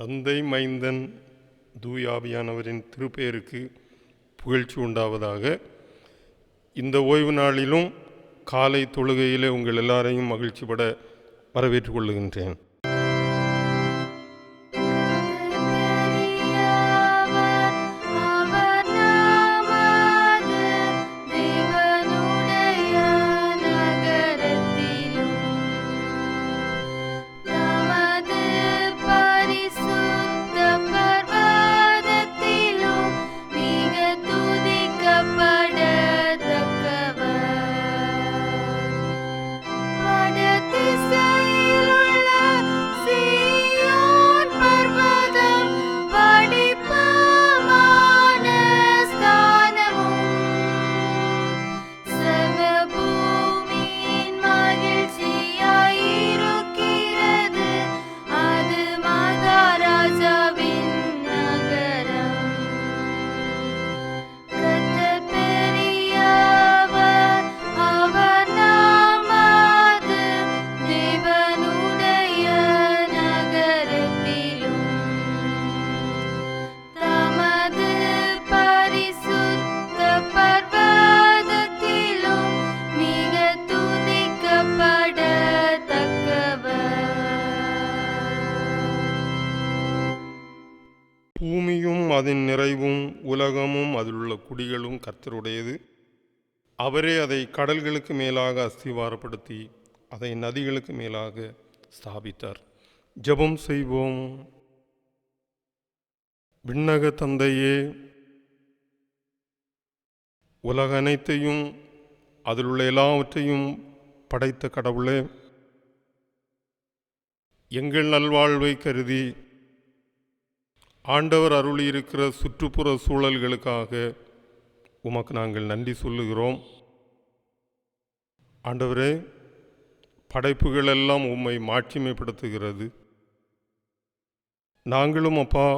தந்தை, மைந்தன், தூயாவியானவரின் திருப்பெயருக்கு புகழ்ச்சி உண்டாவதாக. இந்த ஓய்வு நாளிலும் காலை தொழுகையிலே உங்கள் எல்லாரையும் மகிழ்ச்சிப்பட வரவேற்றுக் கொள்ளுகின்றேன். பூமியும் அதன் நிறைவும் உலகமும் அதிலுள்ள குடிகளும் கர்த்தருடையது. அவரே அதை கடல்களுக்கு மேலாக அஸ்திவாரப்படுத்தி அதை நதிகளுக்கு மேலாக ஸ்தாபித்தார். ஜெபம் செய்வோம். விண்ணக தந்தையே, உலக அனைத்தையும் அதிலுள்ள எல்லாவற்றையும் படைத்த கடவுளே, எங்கள் நல்வாழ்வை கருதி ஆண்டவர் அருளியிருக்கிற சுற்றுப்புற சூழல்களுக்காக உமக்கு நாங்கள் நன்றி சொல்லுகிறோம். ஆண்டவரே, படைப்புகள் எல்லாம் உம்மை மாட்சிமைப்படுத்துகிறது. நாங்களும் அப்பா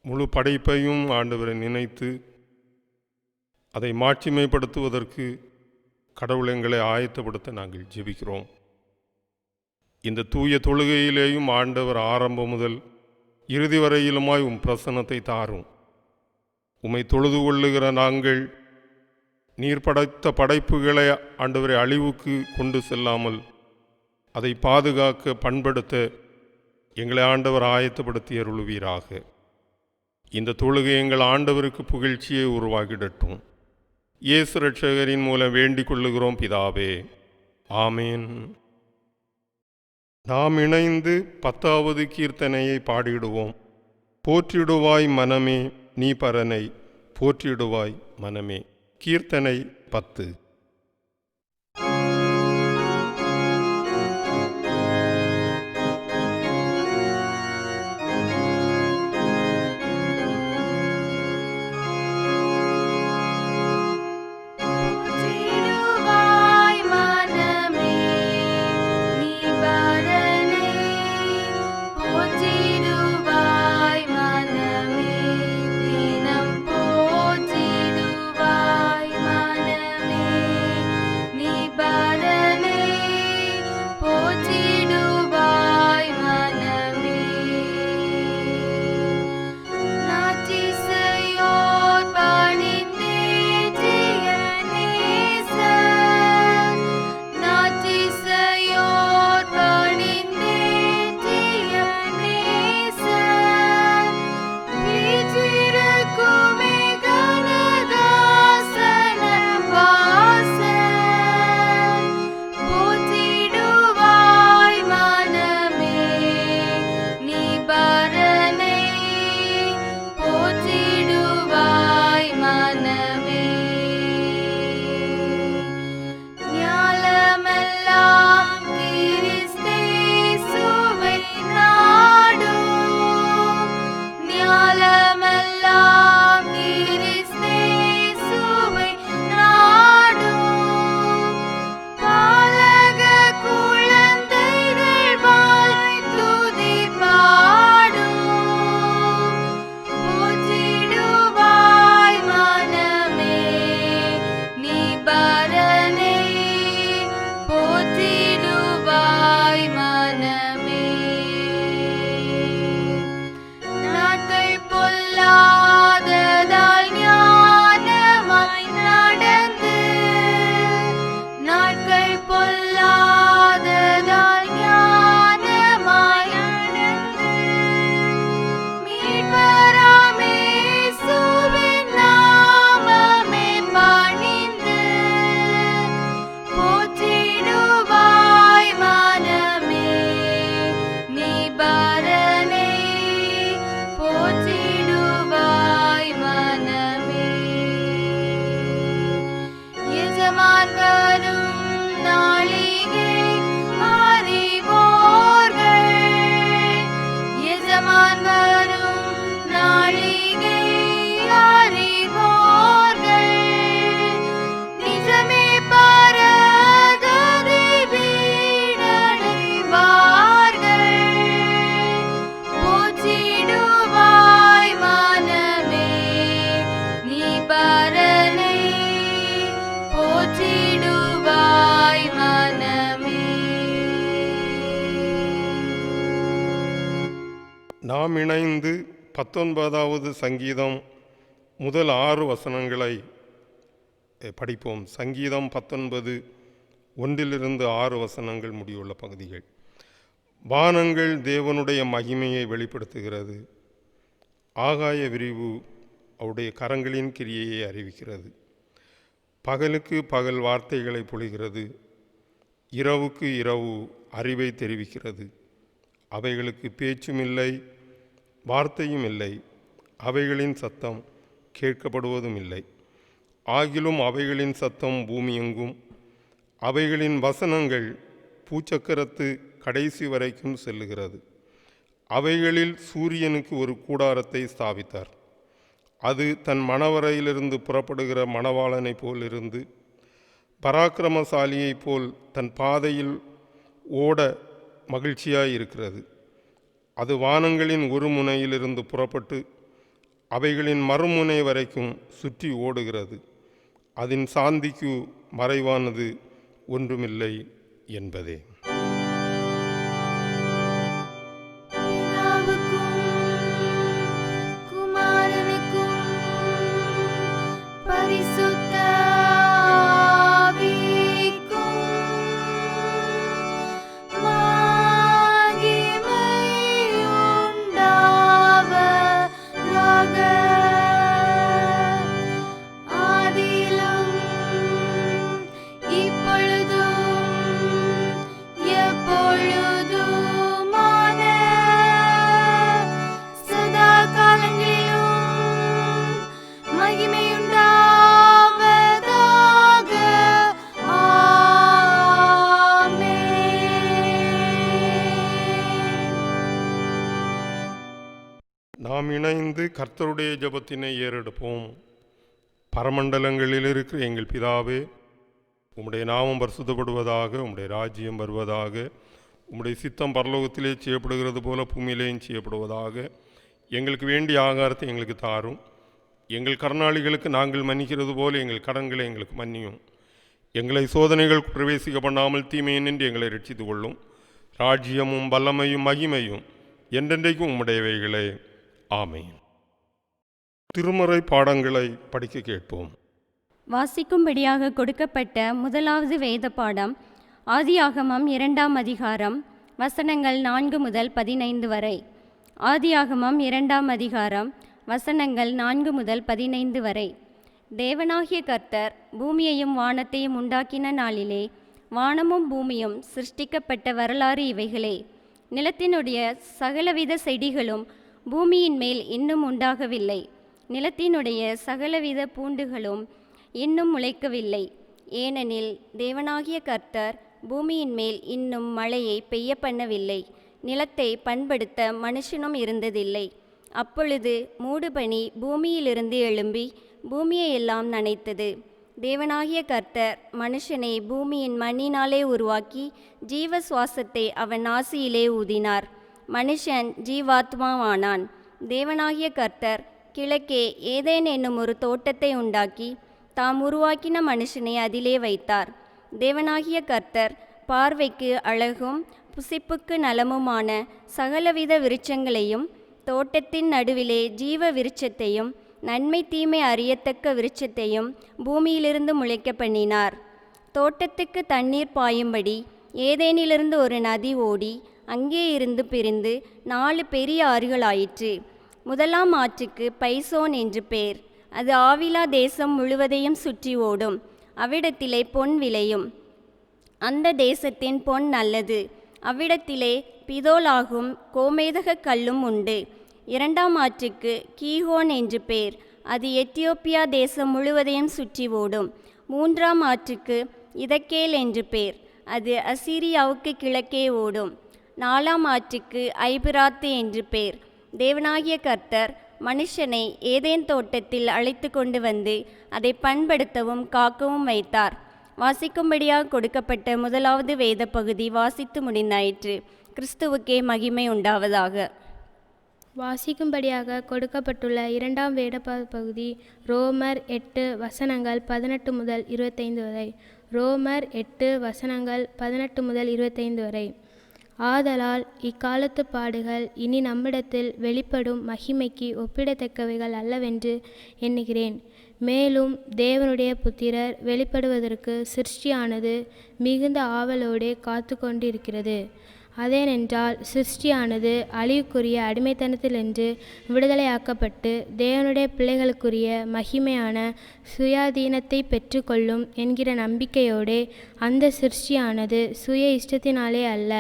முழு படைப்பையும் ஆண்டவரை நினைத்து அதை மாட்சிமைப்படுத்துவதற்கு கடவுள் எங்களை ஆயத்தப்படுத்த நாங்கள் ஜெபிக்கிறோம். இந்த தூய தொழுகையிலேயும் ஆண்டவர் ஆரம்பம் முதல் இறுதி வரையிலுமாய் உம் பிரசன்னத்தை தாரும். உம்மை தொழுது கொள்ளுகிற நாங்கள் நீர் படைத்த படைப்புகளை ஆண்டவரை அழிவுக்கு கொண்டு செல்லாமல் அதை பாதுகாக்க பண்படுத்த எங்களை ஆண்டவர் ஆயத்தப்படுத்தி அருளுவீராக. இந்த தொழுகை எங்கள் ஆண்டவருக்கு புகழ்ச்சியை உருவாக்கிடட்டும். இயேசு இரட்சகரின் மூலம் வேண்டிக் கொள்ளுகிறோம் பிதாவே, ஆமேன். நாம் இணைந்து 10வது கீர்த்தனையை பாடிடுவோம். போற்றிடுவாய் மனமே நீ பரனை, போற்றிடுவாய் மனமே. கீர்த்தனை 10. மனமே எஜமான் வரும் நாளிகை அறிவோர்கள். எஜமான் வரும் நாளிகை அறிவோர்கள். நிஜமே பரகதி வீடடைவார்கள். போற்றிடுவாய் மனமே நீ பரனை. போற்றிடுவாய் மனமே. நாம் இணைந்து 19வது சங்கீதம் முதல் 6 வசனங்களை படிப்போம். சங்கீதம் 19 1 6 வசனங்கள் முடிவுள்ள பகுதிகள். வானங்கள் தேவனுடைய மகிமையை வெளிப்படுத்துகிறது. ஆகாய விரிவு அவருடைய கரங்களின் கிரியையை அறிவிக்கிறது. பகலுக்கு பகல் வார்த்தைகளை பொழிகிறது. இரவுக்கு இரவு அறிவை தெரிவிக்கிறது. அவைகளுக்கு பேச்சும் இல்லை, வார்த்தையும் இல்லை. அவைகளின் சத்தம் கேட்கப்படுவதும் இல்லை. ஆகிலும் அவைகளின் சத்தம் பூமி எங்கும், அவைகளின் வசனங்கள் பூச்சக்கரத்து கடைசி வரைக்கும் செல்லுகிறது. அவைகளில் சூரியனுக்கு ஒரு கூடாரத்தை ஸ்தாபித்தார். அது தன் மணவரையிலிருந்து புறப்படுகிற மணவாளனை போல் இருந்து பராக்கிரமசாலியைப் போல் தன் பாதையில் ஓட மகிழ்ச்சியாய் இருக்கிறது. அது வானங்களின் ஒரு முனையிலிருந்து புறப்பட்டு அவைகளின் மறுமுனை வரைக்கும் சுற்றி ஓடுகிறது. அதன் சாந்திக்கு மறைவானது ஒன்றுமில்லை என்பதே. நாம் இணைந்து கர்த்தருடைய ஜெபத்தினை ஏறெடுப்போம். பரமண்டலங்களில் இருக்கிற எங்கள் பிதாவே, உம்முடைய நாமம் பரிசுத்தப்படுவதாக, உம்முடைய ராஜ்யம் வருவதாக, உம்முடைய சித்தம் பரலோகத்திலே செய்யப்படுகிறது போல பூமியிலேயும் செய்யப்படுவதாக. எங்களுக்கு வேண்டிய ஆகாரத்தை எங்களுக்கு தாரும். எங்கள் கடனாளிகளுக்கு நாங்கள் மன்னிக்கிறது போல எங்கள் கடன்களை எங்களுக்கு மன்னியும். எங்களை சோதனைகள் பிரவேசிக்க பண்ணாமல் தீமையை நின்று எங்களை ரட்சித்து கொள்ளும். ராஜ்யமும் வல்லமையும் மகிமையும் என்றென்றைக்கும் உம்முடையவைகளே. ஆமென். திருமறை பாடங்களை படிக்க கேட்போம். வாசிக்கும்படியாக கொடுக்கப்பட்ட முதலாவது வேத பாடம் ஆதியாகமம் 2ஆம் அதிகாரம் வசனங்கள் 4 முதல் 15 வரை. ஆதியாகமம் 2ஆம் அதிகாரம் வசனங்கள் 4 முதல் 15 வரை. தேவனாகிய கர்த்தர் பூமியையும் வானத்தையும் உண்டாக்கின நாளிலே வானமும் பூமியும் சிருஷ்டிக்கப்பட்ட வரலாறு இவைகளே. நிலத்தினுடைய சகலவித செடிகளும் பூமியின் மேல் இன்னும் உண்டாகவில்லை. நிலத்தினுடைய சகலவித பூண்டுகளும் இன்னும் முளைக்கவில்லை. ஏனெனில் தேவனாகிய கர்த்தர் பூமியின் மேல் இன்னும் மழையை பெய்ய பண்ணவில்லை. நிலத்தை பண்படுத்த மனுஷனும் இருந்ததில்லை. அப்பொழுது மூடுபனி பூமியிலிருந்து எழும்பி பூமியை எல்லாம் நனைத்தது. தேவனாகிய கர்த்தர் மனுஷனை பூமியின் மண்ணினாலே உருவாக்கி ஜீவ சுவாசத்தை அவன் நாசியிலே ஊதினார். மனுஷன் ஜீவாத்மாவானான். தேவனாகிய கர்த்தர் கிழக்கே ஏதேன் என்னும் ஒரு தோட்டத்தை உண்டாக்கி தாம் உருவாக்கின மனுஷனை அதிலே வைத்தார். தேவனாகிய கர்த்தர் பார்வைக்கு அழகும் புசிப்புக்கு நலமுமான சகலவித விருட்சங்களையும் தோட்டத்தின் நடுவிலே ஜீவ விருட்சத்தையும் நன்மை தீமை அறியத்தக்க விருட்சத்தையும் பூமியிலிருந்து முளைக்க பண்ணினார். தோட்டத்துக்கு தண்ணீர் பாயும்படி ஏதேனிலிருந்து ஒரு நதி ஓடி அங்கே இருந்து பிரிந்து 4 பெரிய ஆறுகளாயிற்று. முதலாம் ஆற்றுக்கு பைசோன் என்று பேர். அது ஆவிலா தேசம் முழுவதையும் சுற்றி ஓடும். அவ்விடத்திலே பொன் விளையும். அந்த தேசத்தின் பொன் நல்லது. அவ்விடத்திலே பிதோலாகும் கோமேதக கல்லும் உண்டு. 2ஆம் ஆற்றுக்கு கீஹோன் என்று பேர். அது எத்தியோப்பியா தேசம் முழுவதையும் சுற்றி ஓடும். மூன்றாம் ஆற்றுக்கு இதக்கேல் என்று பேர், அது அசீரியாவுக்கு கிழக்கே ஓடும். நாலாம் ஆற்றுக்கு ஐபிராத்து என்று பேர். தேவனாகிய கர்த்தர் மனுஷனை ஏதேன் தோட்டத்தில் அழைத்து கொண்டு வந்து அதை பண்படுத்தவும் காக்கவும் வைத்தார். வாசிக்கும்படியாக கொடுக்கப்பட்ட முதலாவது வேத பகுதி வாசித்து முடிந்தாயிற்று. கிறிஸ்துவுக்கே மகிமை உண்டாவதாக. வாசிக்கும்படியாக கொடுக்கப்பட்டுள்ள இரண்டாம் வேத பகுதி ரோமர் 8 வசனங்கள் 18 முதல் 25 வரை. ரோமர் 8 வசனங்கள் 18 முதல் 25 வரை. ஆதலால் இக்காலத்து பாடுகள் இனி நம்மிடத்தில் வெளிப்படும் மகிமைக்கு ஒப்பிடத்தக்கவைகள் அல்லவென்று எண்ணுகிறேன். மேலும் தேவனுடைய புத்திரர் வெளிப்படுவதற்கு சிருஷ்டியானது மிகுந்த ஆவலோடு காத்து கொண்டிருக்கிறது. அதேனென்றால் சிருஷ்டியானது அழிவுக்குரிய அடிமைத்தனத்திலிருந்து விடுதலையாக்கப்பட்டு தேவனுடைய பிள்ளைகளுக்குரிய மகிமையான சுயாதீனத்தை பெற்றுக்கொள்ளும் என்கிற நம்பிக்கையோடே அந்த சிருஷ்டியானது சுய இஷ்டத்தினாலே அல்ல,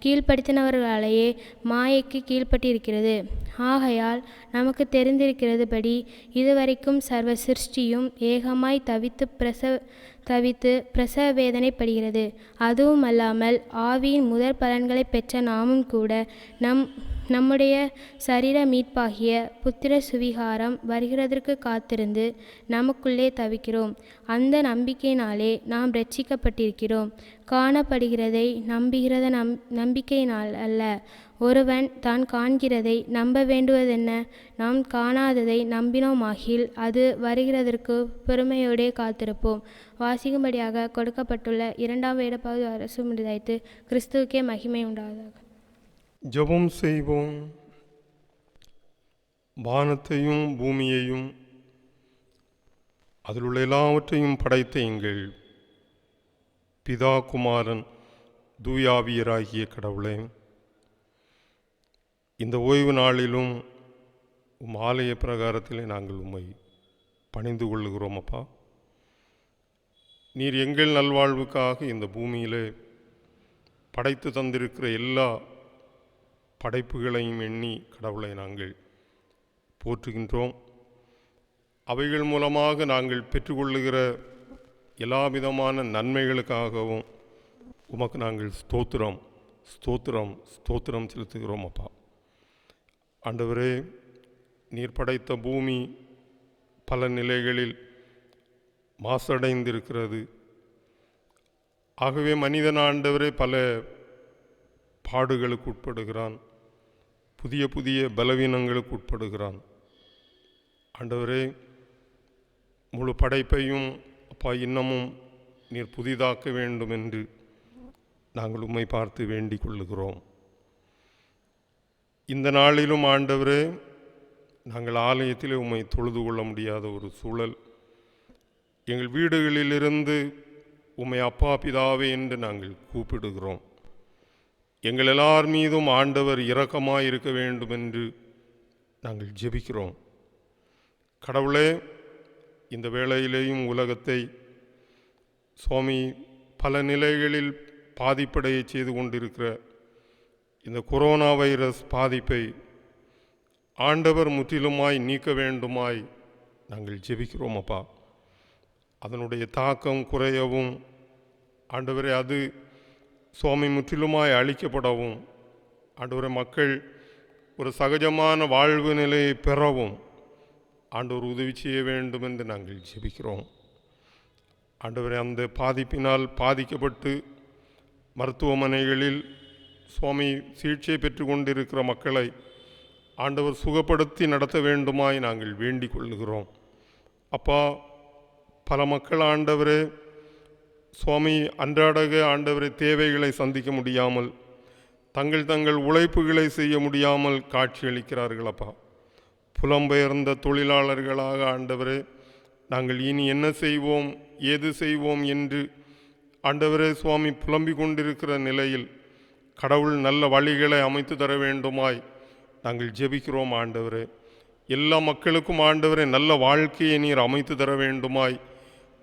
கீழ்ப்படுத்தினவர்களாலேயே மாயைக்கு கீழ்ப்பட்டிருக்கிறது. ஆகையால் நமக்கு தெரிந்திருக்கிறதுபடி இதுவரைக்கும் சர்வ சிருஷ்டியும் ஏகமாய் தவித்து பிரசவ வேதனைப்படுகிறது. அதுவும் அல்லாமல் ஆவியின் முதற் பலன்களை பெற்ற நாமும் கூட நம்முடைய சரீர மீட்பாகிய புத்திர சுவிகாரம் வருகிறதற்கு காத்திருந்து நமக்குள்ளே தவிக்கிறோம். அந்த நம்பிக்கையினாலே நாம் இரட்சிக்கப்பட்டிருக்கிறோம். காணப்படுகிறதை நம்புகிறத நம்பிக்கையினால் அல்ல. ஒருவன் தான் காண்கிறதை நம்ப வேண்டுவதென்ன? நாம் காணாததை நம்பினோமாகில் அது வருகிறதற்கு பொறுமையோடே காத்திருப்போம். வாசிக்கும்படியாக கொடுக்கப்பட்டுள்ள இரண்டாம் வேத பகுதி அரசு முடிதாய்த்து. கிறிஸ்துவுக்கே மகிமை உண்டாவதாக. ஜெபம் செய்வோம். வானத்தையும் பூமியையும் அதிலுள்ள எல்லாவற்றையும் படைத்த எங்கள் பிதா குமாரன் தூயாவியராகிய கடவுளே, இந்த ஓய்வு நாளிலும் ஆலய பிரகாரத்திலே நாங்கள் உம்மை பணிந்து கொள்ளுகிறோம். அப்பா, நீர் எங்கள் நல்வாழ்வுக்காக இந்த பூமியிலே படைத்து தந்திருக்கிற எல்லா படைப்புகளையும் எண்ணி கடவுளை நாங்கள் போற்றுகின்றோம். அவைகள் மூலமாக நாங்கள் பெற்றுக்கொள்ளுகிற எல்லா விதமான நன்மைகளுக்காகவும் உமக்கு நாங்கள் ஸ்தோத்திரம் ஸ்தோத்திரம் ஸ்தோத்திரம் செலுத்துகிறோம். அப்பா ஆண்டவரே, நீர் படைத்த பூமி பல நிலைகளில் மாசடைந்திருக்கிறது. ஆகவே மனிதன் ஆண்டவரே பல பாடுகளுக்கு உட்படுகிறான், புதிய புதிய பலவீனங்களுக்கு உட்படுகிறான். ஆண்டவரே, முழு படைப்பையும் அப்பா இன்னமும் நீர் புதிதாக்க வேண்டும் என்று நாங்கள் உம்மை பார்த்து வேண்டிக் கொள்ளுகிறோம். இந்த நாளிலும் ஆண்டவரே, நாங்கள் ஆலயத்திலே உம்மை தொழுது கொள்ள முடியாத ஒரு சூழல். எங்கள் வீடுகளிலிருந்து உம்மை அப்பா பிதாவே என்று நாங்கள் கூப்பிடுகிறோம். எங்கள் எல்லார் மீதும் ஆண்டவர் இரக்கமாய் இருக்க வேண்டும் என்று நாங்கள் ஜெபிக்கிறோம். கடவுளே, இந்த வேளையிலேயும் உலகத்தை சுவாமி பல நிலைகளில் பாதிப்படைய செய்து கொண்டிருக்கிற இந்த கொரோனா வைரஸ் பாதிப்பை ஆண்டவர் முற்றிலுமாய் நீக்க வேண்டுமாய் நாங்கள் ஜெபிக்கிறோம். அப்பா, அதனுடைய தாக்கம் குறையவும் ஆண்டவரே, அது சுவாமி முற்றிலுமாய் அழிக்கப்படவும் ஆண்டவரே, மக்கள் ஒரு சகஜமான வாழ்வு நிலையை பெறவும் ஆண்டவர் உதவி செய்ய வேண்டும் என்று நாங்கள் ஜெபிக்கிறோம். ஆண்டவரே, அந்த பாதிப்பினால் பாதிக்கப்பட்டு மருத்துவமனைகளில் சுவாமி சிகிச்சை பெற்று கொண்டிருக்கிற மக்களை ஆண்டவர் சுகப்படுத்தி நடத்த வேண்டுமாய் நாங்கள் வேண்டிக் கொள்ளுகிறோம். அப்பா, பல மக்கள் ஆண்டவரே சுவாமி அன்றாடக ஆண்டவரை தேவைகளை சந்திக்க முடியாமல் தங்கள் உழைப்புகளை செய்ய முடியாமல் காட்சியளிக்கிறார்கள். அப்பா, புலம்பெயர்ந்த தொழிலாளர்களாக ஆண்டவரே நாங்கள் இனி என்ன செய்வோம் ஏது செய்வோம் என்று ஆண்டவரே சுவாமி புலம்பிக் கொண்டிருக்கிற நிலையில் கடவுள் நல்ல வழிகளை அமைத்து தர வேண்டுமாய் நாங்கள் ஜெபிக்கிறோம். ஆண்டவரே, எல்லா மக்களுக்கும் ஆண்டவரே நல்ல வாழ்க்கையை நீர் அமைத்து தர வேண்டுமாய்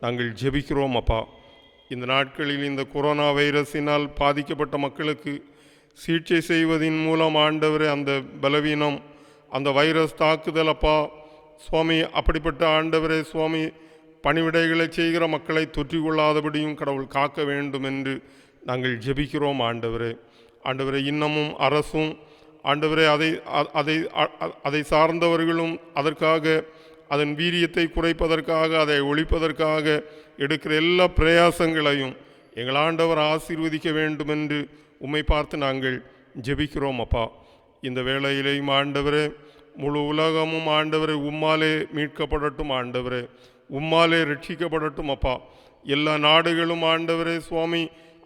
நாங்கள் ஜெபிக்கிறோம். அப்பா, இந்த நாட்களில் இந்த கொரோனா வைரஸினால் பாதிக்கப்பட்ட மக்களுக்கு சிகிச்சை செய்வதின் மூலம் ஆண்டவரே அந்த பலவீனம், அந்த வைரஸ் தாக்குதல் அப்பா சுவாமி அப்படிப்பட்ட ஆண்டவரே சுவாமி பணிவிடைகளை செய்கிற மக்களை தொற்றிக்கொள்ளாதபடியும் கடவுள் காக்க வேண்டும் என்று நாங்கள் ஜெபிக்கிறோம் ஆண்டவரே. ஆண்டவரே, இன்னமும் அரசும் ஆண்டவரே அதை சார்ந்தவர்களும் அதற்காக அதன் வீரியத்தை குறைப்பதற்காக அதை ஒழிப்பதற்காக எடுக்கிற எல்லா பிரயாசங்களையும் எங்கள் ஆண்டவர் ஆசீர்வதிக்க வேண்டும் என்று உம்மை பார்த்து நாங்கள் ஜெபிக்கிறோம் அப்பா. இந்த வேளையிலேயும் ஆண்டவரே, முழு உலகமும் ஆண்டவரே உம்மாலே மீட்கப்படட்டும் ஆண்டவரே, உம்மாலே ரட்சிக்கப்படட்டும் அப்பா. எல்லா நாடுகளும் ஆண்டவரே சுவாமி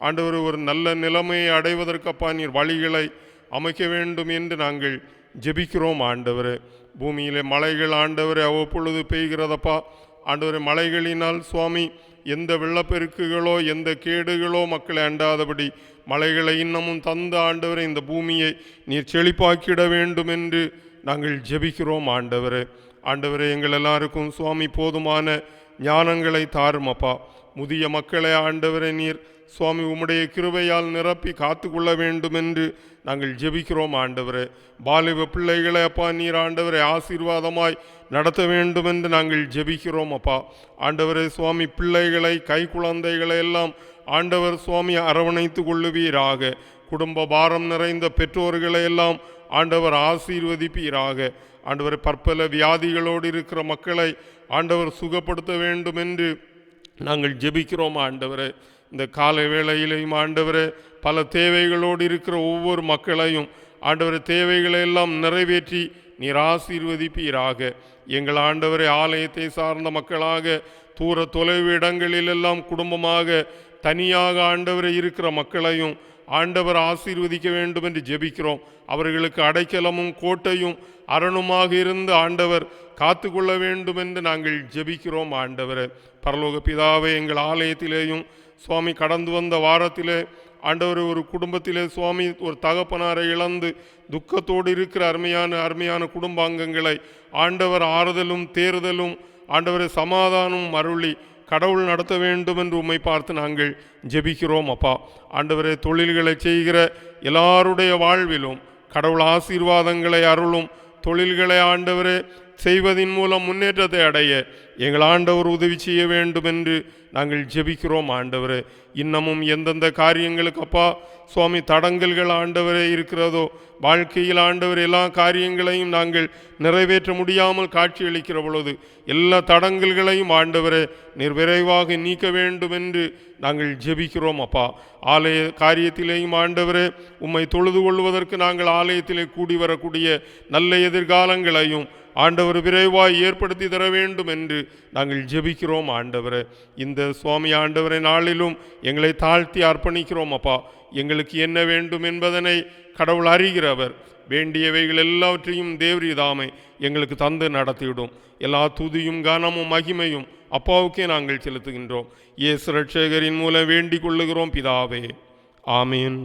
ஆண்டவரே ஒரு நல்ல நிலைமையை அடைவதற்கப்பா நீர் வழிகளை அமைக்க வேண்டும் என்று நாங்கள் ஜெபிக்கிறோம் ஆண்டவரே. பூமியிலே மழைகள் ஆண்டவரே அவ்வப்பொழுது பெய்கிறதப்பா ஆண்டவரே. மழைகளினால் சுவாமி எந்த வெள்ளப்பெருக்குகளோ எந்த கேடுகளோ மக்களை அண்டாதபடி மழைகளை இன்னமும் தந்த ஆண்டவரே இந்த பூமியை நீர் செழிப்பாக்கிட வேண்டும் என்று நாங்கள் ஜெபிக்கிறோம் ஆண்டவரே. ஆண்டவரே, எங்கள் எல்லாருக்கும் சுவாமி போதுமான ஞானங்களை தாரும் அப்பா. முதிய மக்களை ஆண்டவரே நீர் சுவாமி உம்முடைய கிருபையால் நிரப்பி காத்து கொள்ள வேண்டும் என்று நாங்கள் ஜெபிக்கிறோம் ஆண்டவரே. பாலிவ பிள்ளைகளை அப்பா நீர் ஆண்டவரை ஆசீர்வாதமாய் நடத்த வேண்டும் என்று நாங்கள் ஜெபிக்கிறோம் அப்பா. ஆண்டவரே சுவாமி பிள்ளைகளை கை குழந்தைகளை எல்லாம் ஆண்டவர் சுவாமி அரவணைத்து கொள்ளுவீராக. குடும்ப பாரம் நிறைந்த பெற்றோர்களை எல்லாம் ஆண்டவர் ஆசீர்வதிப்பீராக. ஆண்டவர் பற்பல வியாதிகளோடு இருக்கிற மக்களை ஆண்டவர் சுகப்படுத்த வேண்டும் என்று நாங்கள் ஜெபிக்கிறோம் ஆண்டவரே. இந்த காலை வேளையிலையும் ஆண்டவரே பல தேவைகளோடு இருக்கிற ஒவ்வொரு மக்களையும் ஆண்டவரே தேவைகளை எல்லாம் நிறைவேற்றி நீர் ஆசீர்வதிப்பீராக. எங்கள் ஆண்டவரே ஆலயத்தை சார்ந்த மக்களாக தூர தொலைவு இடங்களிலெல்லாம் குடும்பமாக தனியாக ஆண்டவரே இருக்கிற மக்களையும் ஆண்டவர் ஆசீர்வதிக்க வேண்டும் என்று ஜெபிக்கிறோம். அவர்களுக்கு அடைக்கலமும் கோட்டையும் அரணுமாக இருந்து ஆண்டவர் காத்து கொள்ள வேண்டும் என்று நாங்கள் ஜெபிக்கிறோம் ஆண்டவரே. பரலோக பிதாவே, எங்கள் ஆலயத்திலேயும் சுவாமி கடந்து வந்த வாரத்திலே ஆண்டவர் ஒரு குடும்பத்திலே சுவாமி ஒரு தகப்பனாரை இழந்து துக்கத்தோடு இருக்கிற அருமையான குடும்பாங்கங்களை ஆண்டவர் ஆறுதலும் தேறுதலும் ஆண்டவரை சமாதானமும் அருளி கடவுள் நடத்த வேண்டும் என்று உம்மை பார்த்து நாங்கள் ஜெபிக்கிறோம் அப்பா. ஆண்டவரே, தொழில்களை செய்கிற எல்லாருடைய வாழ்விலும் கடவுள் ஆசீர்வாதங்களை அருளும். தொழில்களை ஆண்டவரே செய்வதின் மூலம் முன்னேற்றத்தை அடைய எங்கள் ஆண்டவர் உதவி செய்ய வேண்டும் என்று நாங்கள் ஜெபிக்கிறோம் ஆண்டவரே. இன்னமும் எந்தெந்த காரியங்களுக்கு அப்பா சுவாமி தடங்கல்கள் ஆண்டவரே இருக்கிறதோ வாழ்க்கையில் ஆண்டவர் எல்லா காரியங்களையும் நாங்கள் நிறைவேற்ற முடியாமல் காட்சியளிக்கிற பொழுது எல்லா தடங்கல்களையும் ஆண்டவரே நீர் விரைவாக நீக்க வேண்டும் என்று நாங்கள் ஜெபிக்கிறோம் அப்பா. ஆலய காரியத்திலேயும் ஆண்டவரே உம்மை தொழுது கொள்வதற்கு நாங்கள் ஆலயத்திலே கூடி வரக்கூடிய நல்ல எதிர்காலங்களையும் ஆண்டவர் விரைவாய் ஏற்படுத்தி தர வேண்டும் என்று நாங்கள் ஜெபிக்கிறோம் ஆண்டவரே. இந்த சுவாமி ஆண்டவரை நாளிலும் எங்களை தாழ்த்தி அர்ப்பணிக்கிறோம் அப்பா. எங்களுக்கு என்ன வேண்டும் என்பதனை கடவுள் அறிகிறவர். வேண்டியவைகள் எல்லாவற்றையும் தேவரீதாமை எங்களுக்கு தந்து நடத்திவிடும். எல்லா துதியும் கனமும் மகிமையும் அப்பாவுக்கே நாங்கள் செலுத்துகின்றோம். இயேசு ரட்சகரின் மூலம் வேண்டிக் கொள்ளுகிறோம் பிதாவே, ஆமீன்.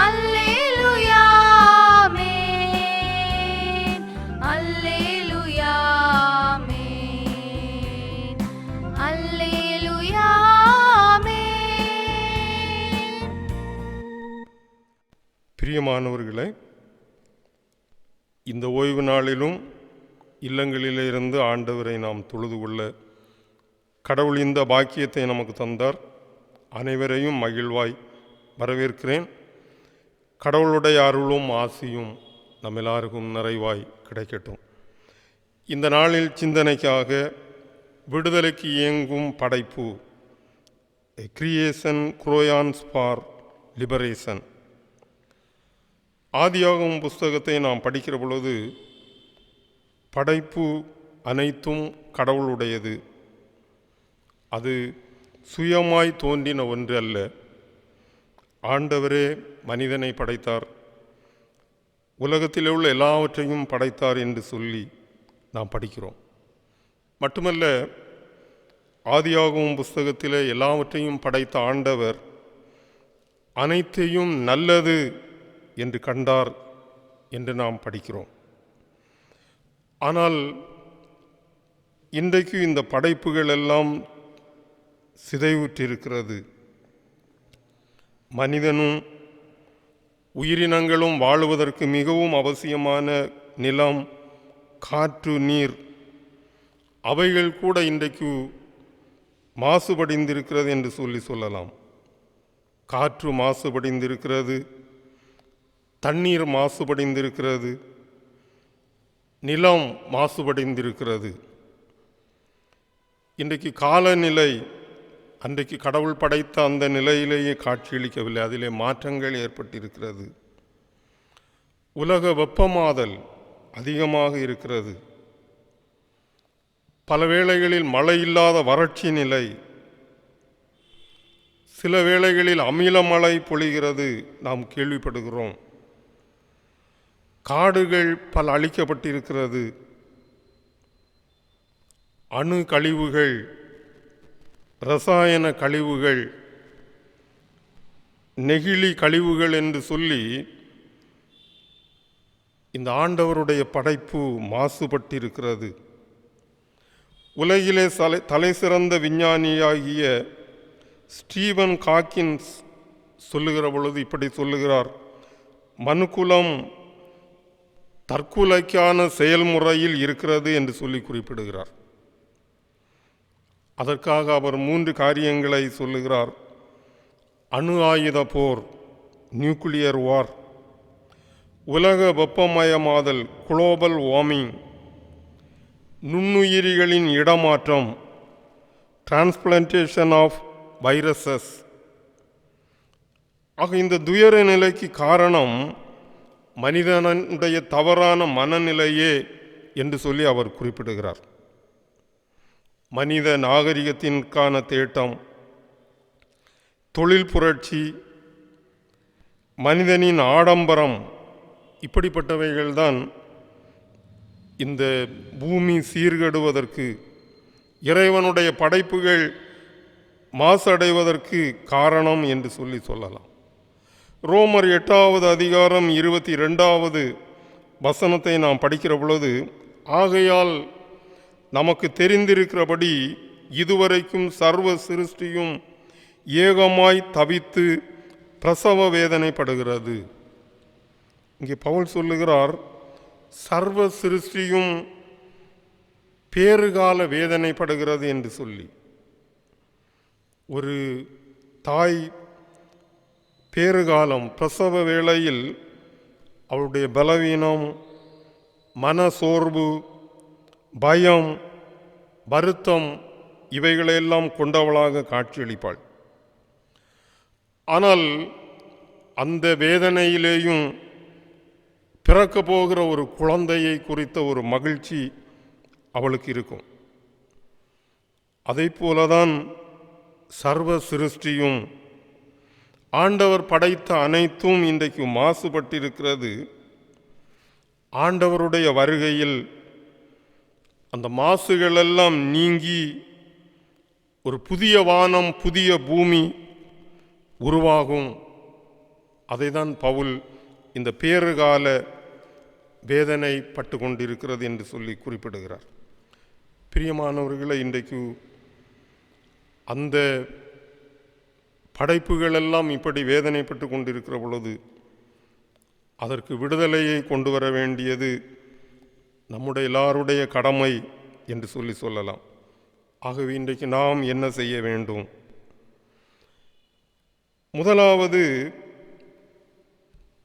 அல்லேலூயா ஆமென். அல்லேலூயா ஆமென். அல்லேலூயா ஆமென். பிரியமானவர்களே, இந்த ஓய்வு நாளிலும் இல்லங்களிலே இருந்து ஆண்டவரை நாம் தொழுது கொள்ள கடவுள் இந்த பாக்கியத்தை நமக்கு தந்தார். அனைவரையும் மகிழ்வாய் வரவேற்கிறேன். கடவுளுடைய அருளும் ஆசியும் நம்ம எல்லாருக்கும் நிறைவாய் கிடைக்கட்டும். இந்த நாளில் சிந்தனைக்காக விடுதலைக்கு இயங்கும் படைப்பு, கிரியேஷன் குரோயான்ஸ் ஃபார் லிபரேஷன். ஆதியாகமம் புஸ்தகத்தை நாம் படிக்கிற பொழுது படைப்பு அனைத்தும் கடவுளுடையது. அது சுயமாய் தோன்றின ஒன்று அல்ல. ஆண்டவரே மனிதனை படைத்தார், உலகத்தில் உள்ள எல்லாவற்றையும் படைத்தார் என்று சொல்லி நாம் படிக்கிறோம். மட்டுமல்ல, ஆதியாகமம் புஸ்தகத்தில் எல்லாவற்றையும் படைத்த ஆண்டவர் அனைத்தையும் நல்லது என்று கண்டார் என்று நாம் படிக்கிறோம். ஆனால் இன்றைக்கு இந்த படைப்புகள் எல்லாம் சிதைவுற்றிருக்கிறது. மனிதனும் உயிரினங்களும் வாழுவதற்கு மிகவும் அவசியமான நிலம், காற்று, நீர் அவைகள் கூட இன்றைக்கு மாசுபடிந்திருக்கிறது என்று சொல்லலாம். காற்று மாசுபடிந்திருக்கிறது, தண்ணீர் மாசுபடிந்திருக்கிறது, நிலம் மாசுபடிந்திருக்கிறது. இன்றைக்கு காலநிலை அன்றைக்கு கடவுள் படைத்த அந்த நிலையிலேயே காட்சியளிக்கவில்லை, அதிலே மாற்றங்கள் ஏற்பட்டிருக்கிறது. உலக வெப்பமாதல் அதிகமாக இருக்கிறது. பல வேளைகளில் மழை இல்லாத வறட்சி நிலை, சில வேளைகளில் அமில மழை பொழிகிறது, நாம் கேள்விப்படுகிறோம். காடுகள் பல அழிக்கப்பட்டிருக்கிறது. அணு கழிவுகள், இரசாயன கழிவுகள், நெகிழி கழிவுகள் என்று சொல்லி இந்த ஆண்டவருடைய படைப்பு மாசுபட்டிருக்கிறது. உலகிலே தலை சிறந்த விஞ்ஞானியாகிய ஸ்டீவன் ஹாக்கின்ஸ் சொல்லுகிற பொழுது இப்படி சொல்லுகிறார்: மனுக்குலம் தற்கொலைக்கான செயல்முறையில் இருக்கிறது என்று சொல்லி குறிப்பிடுகிறார். அதற்காக அவர் 3 காரியங்களை சொல்லுகிறார்: அணு ஆயுத போர், நியூக்ளியர் வார், உலக வெப்பமயமாதல், குளோபல் வார்மிங், நுண்ணுயிரிகளின் இடமாற்றம், டிரான்ஸ்பிளான்டேஷன் ஆஃப் வைரஸஸ். ஆக இந்த துயர நிலைக்கு காரணம் மனிதனுடைய தவறான மனநிலையே என்று சொல்லி அவர் குறிப்பிடுகிறார். மனித நாகரிகத்திற்கான தேட்டம், தொழில் புரட்சி, மனிதனின் ஆடம்பரம், இப்படிப்பட்டவைகள்தான் இந்த பூமி சீர்கெடுவதற்கு, இறைவனுடைய படைப்புகள் மாசடைவதற்கு காரணம் என்று சொல்லலாம். ரோமர் 8வது அதிகாரம் 22வது வசனத்தை நாம் படிக்கிற பொழுது, ஆகையால் நமக்கு தெரிந்திருக்கிறபடி இதுவரைக்கும் சர்வ சிருஷ்டியும் ஏகமாய் தவித்து பிரசவ வேதனைப்படுகிறது. இங்கே பவுல் சொல்லுகிறார், சர்வ சிருஷ்டியும் பேறுகால வேதனைப்படுகிறது என்று சொல்லி. ஒரு தாய் பேறுகாலம் பிரசவ வேளையில் அவளுடைய பலவீனம், மனசோர்வு, பயம், வருத்தம் இவைகளையெல்லாம் கொண்டவளாக காட்சியளிப்பாள். ஆனால் அந்த வேதனையிலேயும் பிறக்க போகிற ஒரு குழந்தையை குறித்த ஒரு மகிழ்ச்சி அவளுக்கு இருக்கும். அதை போலதான் சர்வ சிருஷ்டியும், ஆண்டவர் படைத்த அனைத்தும் இன்றைக்கு மாசுபட்டிருக்கிறது. ஆண்டவருடைய வருகையில் அந்த மாசுகளெல்லாம் நீங்கி ஒரு புதிய வானம், புதிய பூமி உருவாகும். அதை தான் பவுல் இந்த பேறுகால வேதனை பட்டு கொண்டிருக்கிறது என்று சொல்லி குறிப்பிடுகிறார். பிரியமானவர்களை, இன்றைக்கு அந்த படைப்புகளெல்லாம் இப்படி வேதனைப்பட்டு கொண்டிருக்கிற பொழுது அதற்கு விடுதலையை கொண்டு வர வேண்டியது நம்முடைய எல்லாருடைய கடமை என்று சொல்லலாம். ஆகவே இன்றைக்கு நாம் என்ன செய்ய வேண்டும்? முதலாவது,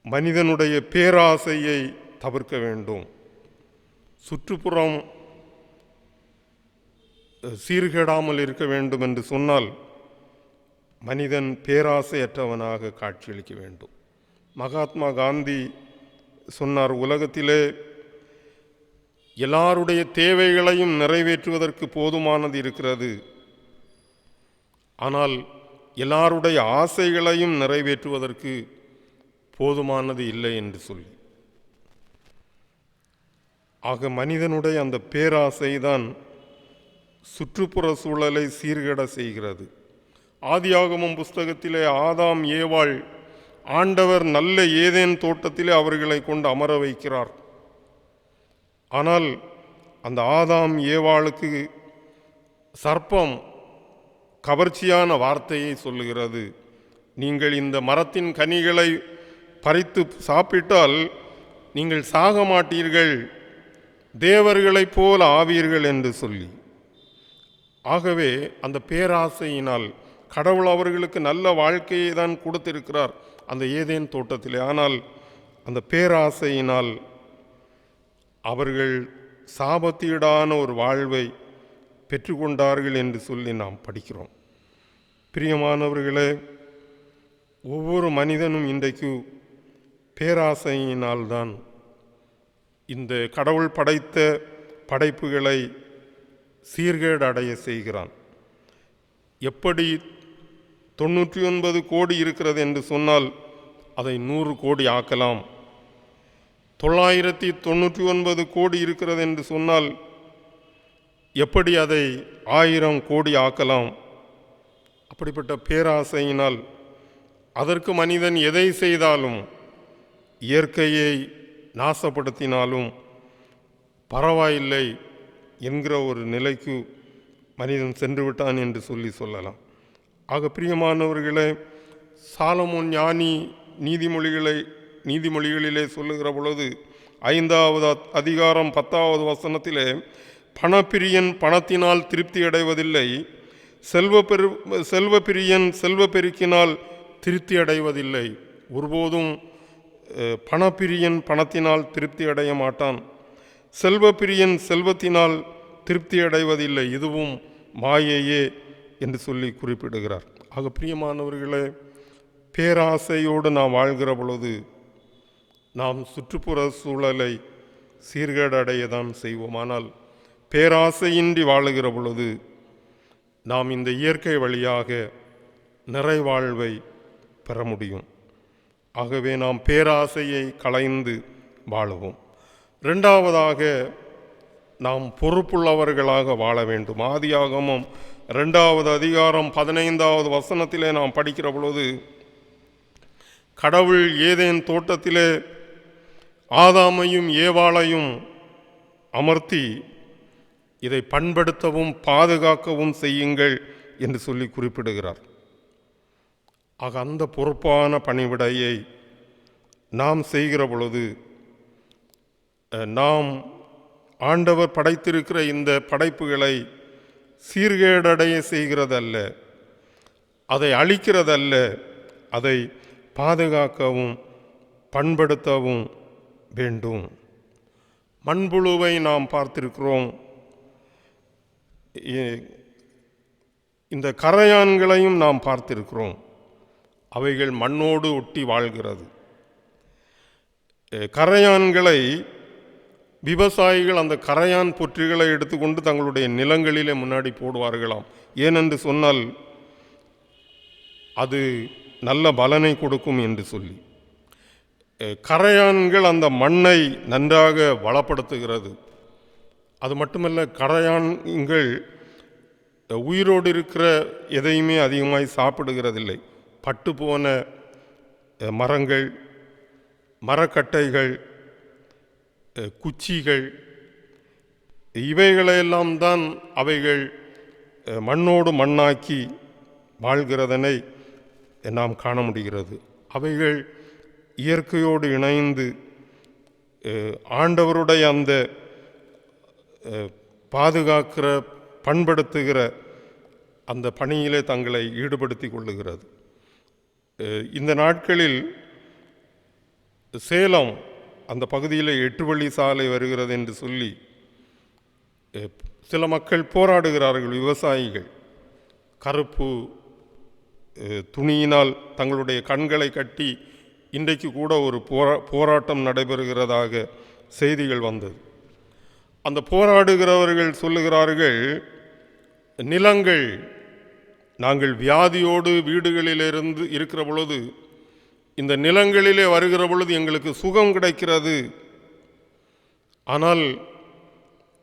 மனிதனுடைய பேராசையை தவிர்க்க வேண்டும். சுற்றுப்புறம் சீர்கேடாமல் இருக்க வேண்டும் என்று சொன்னால் மனிதன் பேராசையற்றவனாக காட்சியளிக்க வேண்டும். மகாத்மா காந்தி சொன்னார், உலகத்திலே எல்லாருடைய தேவைகளையும் நிறைவேற்றுவதற்கு போதுமானது இருக்கிறது, ஆனால் எல்லாருடைய ஆசைகளையும் நிறைவேற்றுவதற்கு போதுமானது இல்லை என்று சொல்லி. ஆக மனிதனுடைய அந்த பேராசை தான் சுற்றுப்புற சூழலை சீர்கேட செய்கிறது. ஆதியாகமம் புஸ்தகத்திலே ஆதாம் ஏவாள் ஆண்டவர் நல்ல ஏதேன் தோட்டத்திலே அவர்களை கொண்டு அமர வைக்கிறார். ஆனால் அந்த ஆதாம் ஏவாளுக்கு சர்ப்பம் கவர்ச்சியான வார்த்தையை சொல்லுகிறது, நீங்கள் இந்த மரத்தின் கனிகளை பறித்து சாப்பிட்டால் நீங்கள் சாக மாட்டீர்கள், தேவர்களைப் போல ஆவீர்கள் என்று சொல்லி. ஆகவே அந்த பேராசையினால் கடவுள் அவர்களுக்கு நல்ல வாழ்க்கையை தான் கொடுத்திருக்கிறார் அந்த ஏதேன் தோட்டத்திலே. ஆனால் அந்த பேராசையினால் அவர்கள் சாபத்தீடான ஒரு வாழ்வை பெற்றுக்கொண்டார்கள் என்று சொல்லி நாம் படிக்கிறோம். பிரியமானவர்களே, ஒவ்வொரு மனிதனும் இன்றைக்கு பேராசையினால்தான் இந்த கடவுள் படைத்த படைப்புகளை சீர்கேடு அடைய செய்கிறான். எப்படி 99 கோடி இருக்கிறது என்று சொன்னால் அதை 100 கோடி ஆக்கலாம். 999 கோடி இருக்கிறது என்று சொன்னால் எப்படி அதை 1000 கோடி ஆக்கலாம். அப்படிப்பட்ட பேராசையினால் அதற்கு மனிதன் எதை செய்தாலும், இயற்கையை நாசப்படுத்தினாலும் பரவாயில்லை என்கிற ஒரு நிலைக்கு மனிதன் சென்று விட்டான் என்று சொல்லலாம். ஆக பிரியமானவர்களே, சாலமோன் ஞானி நீதிமொழிகளிலே சொல்லுகிற பொழுது 5வது அதிகாரம் 10வது வசனத்திலே, பணப்பிரியன் பணத்தினால் திருப்தி அடைவதில்லை, செல்வப்பிரியன் செல்வ பெருக்கினால் திருப்தி அடைவதில்லை. ஒருபோதும் பணப்பிரியன் பணத்தினால் திருப்தி அடைய மாட்டான், செல்வப்பிரியன் செல்வத்தினால் திருப்தி அடைவதில்லை, இதுவும் மாயையே என்று சொல்லி குறிப்பிடுகிறார். ஆக பிரியமானவர்களே, பேராசையோடு நாம் வாழ்கிற பொழுது நாம் சுற்றுப்புற சூழலை சீர்கேடு அடைய தான் செய்வோம். ஆனால் பேராசையின்றி வாழுகிற பொழுது நாம் இந்த இயற்கை வழியாக நிறைவாழ்வை பெற முடியும். ஆகவே நாம் பேராசையை களைந்து வாழுவோம். 2வதாக, நாம் பொறுப்புள்ளவர்களாக வாழ வேண்டும். ஆதியாகமம் 2வது அதிகாரம் 15வது வசனத்திலே நாம் படிக்கிற பொழுது, கடவுள் ஏதேன் தோட்டத்திலே ஆதாமையும் ஏவாளையும் அமர்த்தி இதை பண்படுத்தவும் பாதுகாக்கவும் செய்யுங்கள் என்று சொல்லி குறிப்பிடுகிறார். ஆக அந்த பொறுப்பான பணிவிடையை நாம் செய்கிற பொழுது நாம் ஆண்டவர் படைத்திருக்கிற இந்த படைப்புகளை சீர்கேடடைய செய்கிறதல்ல, அதை அழிக்கிறதல்ல, அதை பாதுகாக்கவும் பண்படுத்தவும் வேண்டும். மண்புழுவை நாம் பார்த்திருக்கிறோம், இந்த கரையான்களையும் நாம் பார்த்திருக்கிறோம். அவைகள் மண்ணோடு ஒட்டி வாழ்கிறது. கரையான்களை விவசாயிகள் அந்த கரையான் பொற்றிகளை எடுத்துக்கொண்டு தங்களுடைய நிலங்களிலே முன்னாடி போடுவார்களாம். ஏனென்று சொன்னால் அது நல்ல பலனை கொடுக்கும் என்று சொல்லி. கரையான்கள் அந்த மண்ணை நன்றாக வளப்படுத்துகிறது. அது மட்டுமல்ல, கரையான்கள் உயிரோடு இருக்கிற எதையுமே அதிகமாய் சாப்பிடுகிறதில்லை. பட்டு போன மரங்கள், மரக்கட்டைகள், குச்சிகள், இவைகளையெல்லாம் தான் அவைகள் மண்ணோடு மண்ணாக்கி வாழ்கிறதனை நாம் காண முடிகிறது. அவைகள் இயற்கையோடு இணைந்து ஆண்டவருடைய அந்த பாதுகாக்கிற, பண்படுத்துகிற அந்த பணியிலே தங்களை ஈடுபடுத்தி கொள்ளுகிறது. இந்த நாட்களில் சேலம் அந்த பகுதியில் 8 வழி சாலை வருகிறது என்று சொல்லி சில மக்கள் போராடுகிறார்கள். விவசாயிகள் கருப்பு துணியினால் தங்களுடைய கண்களை கட்டி இன்றைக்கு கூட ஒரு போராட்டம் நடைபெறுகிறதாக செய்திகள் வந்தது. அந்த போராடுகிறவர்கள் சொல்லுகிறார்கள், நிலங்கள் நாங்கள் வியாதியோடு வீடுகளிலிருந்து இருக்கிற பொழுது இந்த நிலங்களிலே வருகிற பொழுது எங்களுக்கு சுகம் கிடைக்கிறது. ஆனால்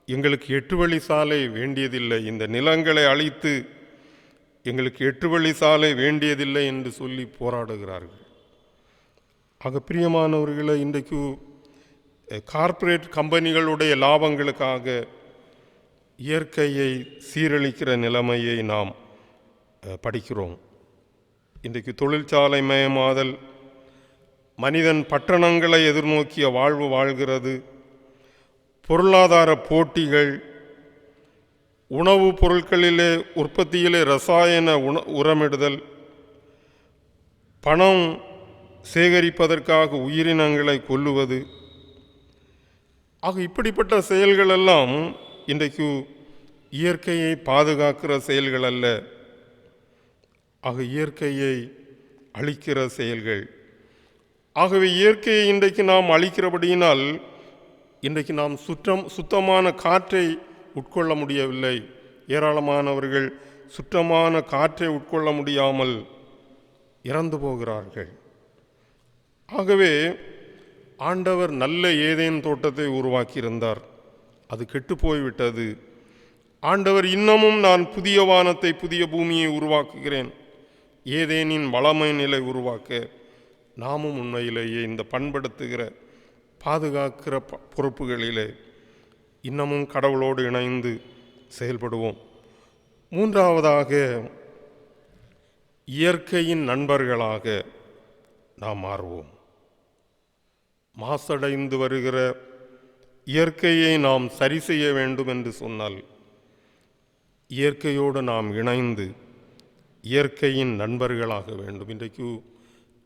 எங்களுக்கு 8 வழி சாலை வேண்டியதில்லை, இந்த நிலங்களை அழித்து எங்களுக்கு 8 வழி சாலை வேண்டியதில்லை என்று சொல்லி போராடுகிறார்கள். ஆக பிரியமானவர்களை, இன்றைக்கு கார்ப்பரேட் கம்பெனிகளுடைய லாபங்களுக்காக இயற்கையை சீரழிக்கிற நிலைமையை நாம் படிக்கிறோம். இன்றைக்கு தொழிற்சாலை மயமாதல், மனிதன் பட்டணங்களை எதிர்நோக்கிய வாழ்வு வாழ்கிறது, பொருளாதார போட்டிகள், உணவுப் பொருட்களிலே உற்பத்தியிலே ரசாயன உரமிடுதல், பணம் சேகரிப்பதற்காக உயிரினங்களை கொல்லுவது, ஆக இப்படிப்பட்ட செயல்களெல்லாம் இன்றைக்கு இயற்கையை பாதுகாக்கிற செயல்கள் அல்ல, ஆக இயற்கையை அழிக்கிற செயல்கள். ஆகவே இயற்கையை இன்றைக்கு நாம் அழிக்கிறபடியினால் இன்றைக்கு நாம் சுத்தமான காற்றை உட்கொள்ள முடியவில்லை. ஏராளமானவர்கள் சுத்தமான காற்றை உட்கொள்ள முடியாமல் இறந்து போகிறார்கள். ஆகவே ஆண்டவர் நல்ல ஏதேன் தோட்டத்தை உருவாக்கியிருந்தார், அது கெட்டு போய்விட்டது. ஆண்டவர் இன்னமும் நான் புதிய வானத்தை புதிய பூமியை உருவாக்குகிறேன், ஏதேனின் வளமை நிலை உருவாக்க நாமும் உண்மையிலேயே இந்த பண்படுத்துகிற பாதுகாக்கிற பொறுப்புகளிலே இன்னமும் கடவுளோடு இணைந்து செயல்படுவோம். மூன்றாவதாக, இயற்கையின் நண்பர்களாக நாம் மாறுவோம். மாசடைந்து வருகிற இயற்கையை நாம் சரி செய்ய வேண்டும் என்று சொன்னால் இயற்கையோடு நாம் இணைந்து இயற்கையின் நண்பர்களாக வேண்டும். இன்றைக்கு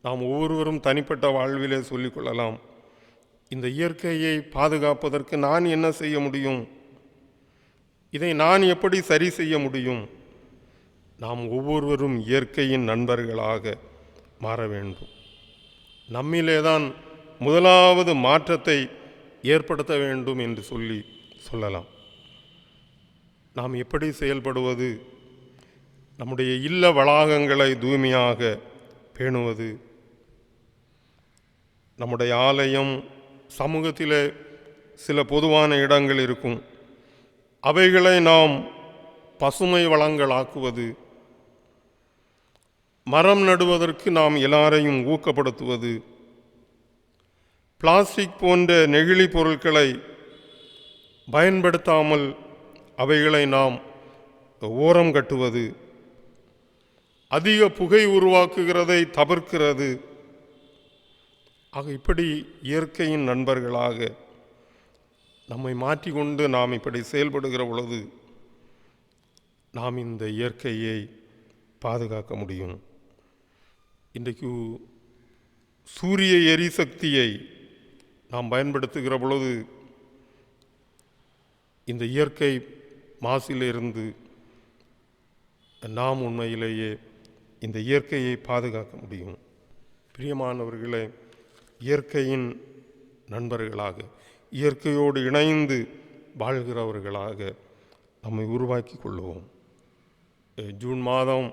நாம் ஒவ்வொருவரும் தனிப்பட்ட வாழ்விலே சொல்லிக்கொள்ளலாம், இந்த இயற்கையை பாதுகாப்பதற்கு நான் என்ன செய்ய முடியும், இதை நான் எப்படி சரி செய்ய முடியும். நாம் ஒவ்வொருவரும் இயற்கையின் நண்பர்களாக மாற வேண்டும். நம்மிலே தான் முதலாவது மாற்றத்தை ஏற்படுத்த வேண்டும் என்று சொல்லலாம். நாம் எப்படி செயல்படுவது? நம்முடைய இல்ல வளாகங்களை தூய்மையாக பேணுவது, நம்முடைய ஆலயம், சமூகத்திலே சில பொதுவான இடங்கள் இருக்கும், அவைகளை நாம் பசுமை வளங்களாக்குவது, மரம் நடுவதற்கு நாம் எல்லாரையும் ஊக்கப்படுத்துவது, பிளாஸ்டிக் போன்ற நெகிழி பொருட்களை பயன்படுத்தாமல் அவைகளை நாம் ஓரம் கட்டுவது, அதிக புகை உருவாக்குகிறதை தவிர்க்கிறது. ஆக இப்படி இயற்கையின் நண்பர்களாக நம்மை மாற்றிக்கொண்டு நாம் இப்படி செயல்படுகிற பொழுது நாம் இந்த இயற்கையை பாதுகாக்க முடியும். இன்றைக்கு சூரிய எரிசக்தியை நாம் பயன்படுத்துகிற பொழுது இந்த இயற்கை மாசிலிருந்து நாம் உண்மையிலேயே இந்த இயற்கையை பாதுகாக்க முடியும். பிரியமானவர்களே, இயற்கையின் நண்பர்களாக, இயற்கையோடு இணைந்து வாழ்கிறவர்களாக நம்மை உருவாக்கி கொள்வோம். ஜூன் மாதம்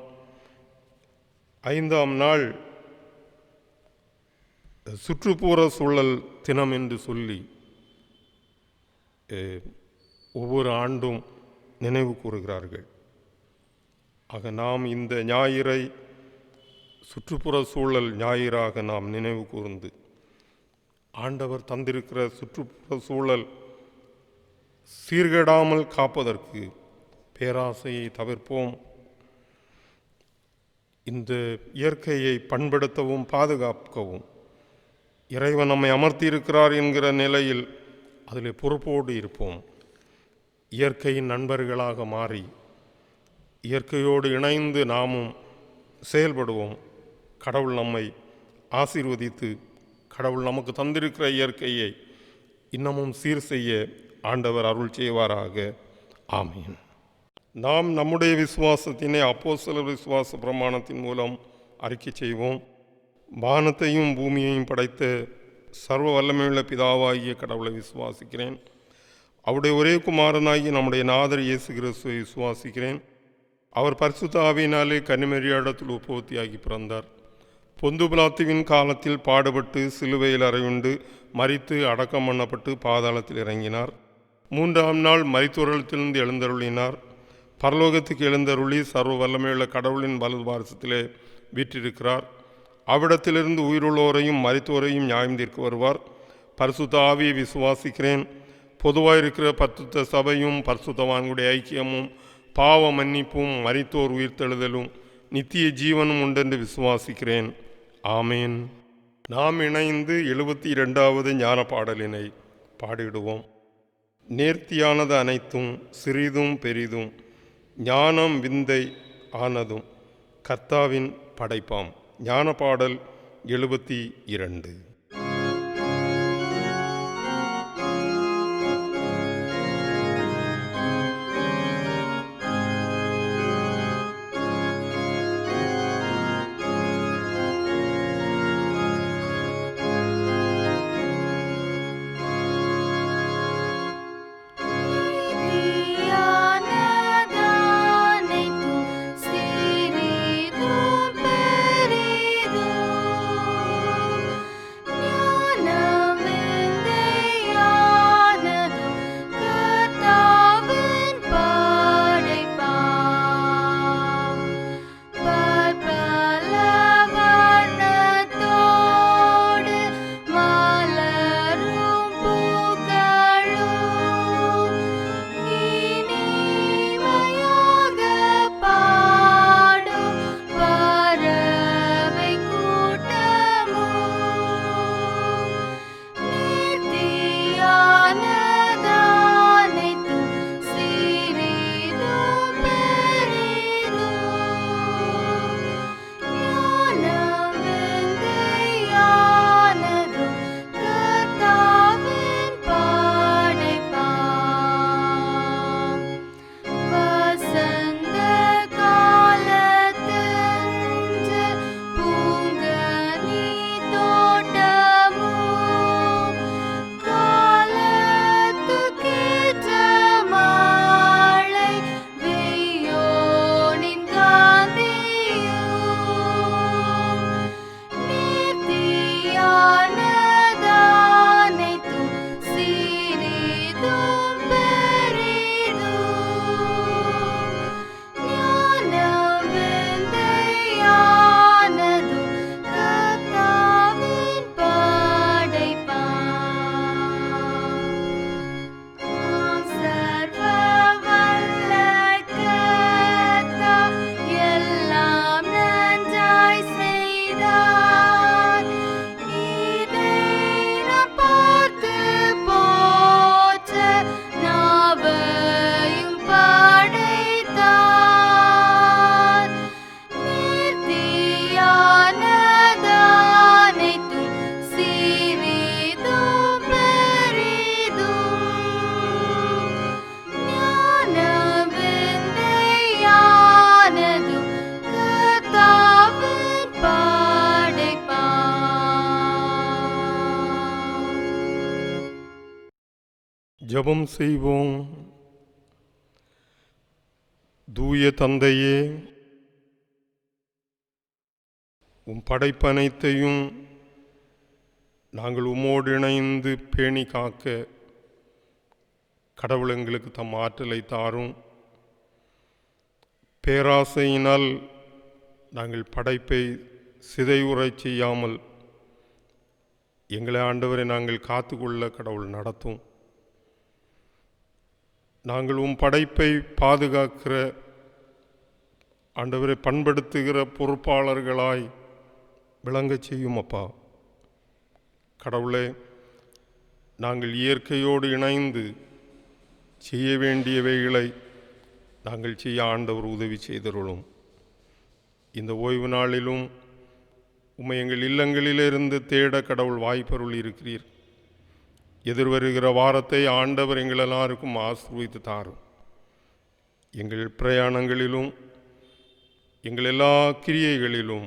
5ஆம் நாள் சுற்றுப்புற சூழல் தினம் என்று சொல்லி ஒவ்வொரு ஆண்டும் நினைவு கூறுகிறார்கள். ஆக நாம் இந்த ஞாயிறை சுற்றுப்புற சூழல் ஞாயிறாக நாம் நினைவு கூர்ந்து ஆண்டவர் தந்திருக்கிற சுற்றுப்புற சூழல் சீர்கெடாமல் காப்பதற்கு பேராசையை தவிர்ப்போம். இந்த இயற்கையை பண்படுத்தவும் பாதுகாக்கவும் இறைவன் நம்மை அமர்த்தியிருக்கிறார் என்கிற நிலையில் அதில் பொறுப்போடு இருப்போம். இயற்கையின் நண்பர்களாக மாறி இயற்கையோடு இணைந்து நாமும் செயல்படுவோம். கடவுள் நம்மை ஆசீர்வதித்து கடவுள் நமக்கு தந்திருக்கிற இயற்கையை இன்னமும் சீர் செய்ய ஆண்டவர் அருள் செய்வாராக. ஆமீன். நாம் நம்முடைய விசுவாசத்தினை அப்போஸ்தலர் விசுவாச பிரமாணத்தின் மூலம் அறிக்கை செய்வோம். வானத்தையும் பூமியையும் படைத்த சர்வ வல்லமையுள்ள பிதாவாகிய கடவுளை விசுவாசிக்கிறேன். அவருடைய ஒரே குமாரனாகி நம்முடைய நாதர் இயேசு கிறிஸ்துவை விசுவாசிக்கிறேன். அவர் பரிசுத்த ஆவியினாலே கன்னிமரியாடத்தில் உற்பத்தியாகி பிறந்தார். பொந்து பிலாத்துவின் காலத்தில் பாடுபட்டு சிலுவையில் அறையுண்டு மரித்து அடக்கம் பண்ணப்பட்டு பாதாளத்தில் இறங்கினார். 3ஆம் நாள் மரித்தோரிடத்திலிருந்து எழுந்தருளினார். பரலோகத்துக்கு எழுந்தருளி சர்வ வல்லமையுள்ள கடவுளின் வலது பாரசத்திலே வீற்றிருக்கிறார். அவ்விடத்திலிருந்து உயிருள்ளோரையும் மரித்தோரையும் நியாயம் தீர்க்க வருவார். பரிசுத்த ஆவியை விசுவாசிக்கிறேன். பொதுவாக இருக்கிற பரிசுத்த சபையும் பரிசுத்தவான்களுடைய ஐக்கியமும் பாவ மன்னிப்பும் மரித்தோர் உயிர்த்தெழுதலும் நித்திய ஜீவனும் உண்டென்று விசுவாசிக்கிறேன். ஆமேன். நாம் இணைந்து 72வது ஞான பாடலினை பாடிடுவோம். நேர்த்தியானது அனைத்தும் சிறிதும் பெரிதும் ஞானம் விந்தை ஆனதும் கர்த்தாவின் படைப்பாம். ஞான பாடல் 72. ஜெபம் செய்வோம். தூய தந்தையே, உம் படைப்பனைத்தையும் நாங்கள் உம்மோடு இணைந்து பேணி காக்க கடவுள் எங்களுக்கு தம் ஆற்றலை தாரும். பேராசையினால் நாங்கள் படைப்பை சிதைவுறச் செய்யாமல் எங்களை ஆண்டவரை நாங்கள் காத்துக்கொள்ள கடவுள் நடத்தும். நாங்கள் படைப்பை பாதுகாக்கிற ஆண்டவரை பண்படுத்துகிற பொறுப்பாளர்களாய் விளங்கச் செய்யும் அப்பா. கடவுளே, நாங்கள் இயற்கையோடு இணைந்து செய்ய வேண்டியவைகளை நாங்கள் செய்ய ஆண்டவர் உதவி செய்தருளும். இந்த ஓய்வு நாளிலும் உம்மை எங்கள் இல்லங்களிலிருந்து தேட கடவுள் வாய்ப்பருள் இருக்கிறீர். எதிர்வருகிற வாரத்தை ஆண்டவர் எங்கள் எல்லாருக்கும் ஆசீர்வதித்து தாரும். எங்கள் பிரயாணங்களிலும் எங்கள் எல்லா கிரியைகளிலும்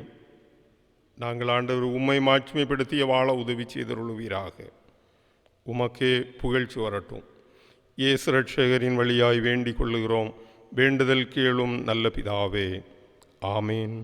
நாங்கள் ஆண்டவர் உம்மை மாட்சிமைப்படுத்திய வாழ உதவி செய்தருளுவீராக. உமக்கே புகழ்ச்சி வரட்டும். இயேசு ரட்சகரின் வழியாய் வேண்டிக் கொள்ளுகிறோம். வேண்டுதல் கேளும் நல்ல பிதாவே. ஆமீன்.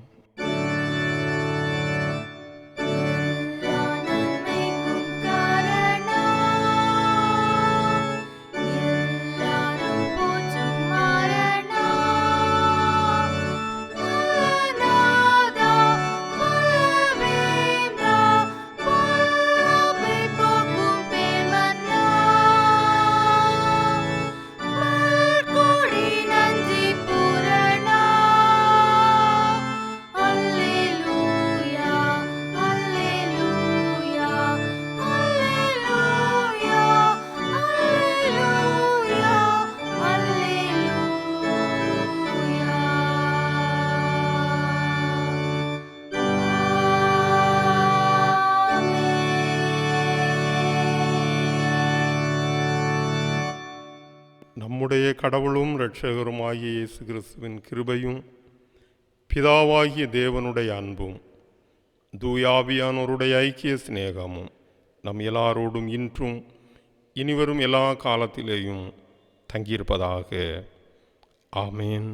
நம்முடைய கடவுளும் இரட்சகருமாகிய இயேசு கிறிஸ்துவின் கிருபையும் பிதாவாகிய தேவனுடைய அன்பும் தூயாவியானோருடைய ஐக்கிய சிநேகமும் நம் எல்லாரோடும் இன்றும் இனிவரும் எல்லா காலத்திலேயும் தங்கியிருப்பதாக. ஆமேன்.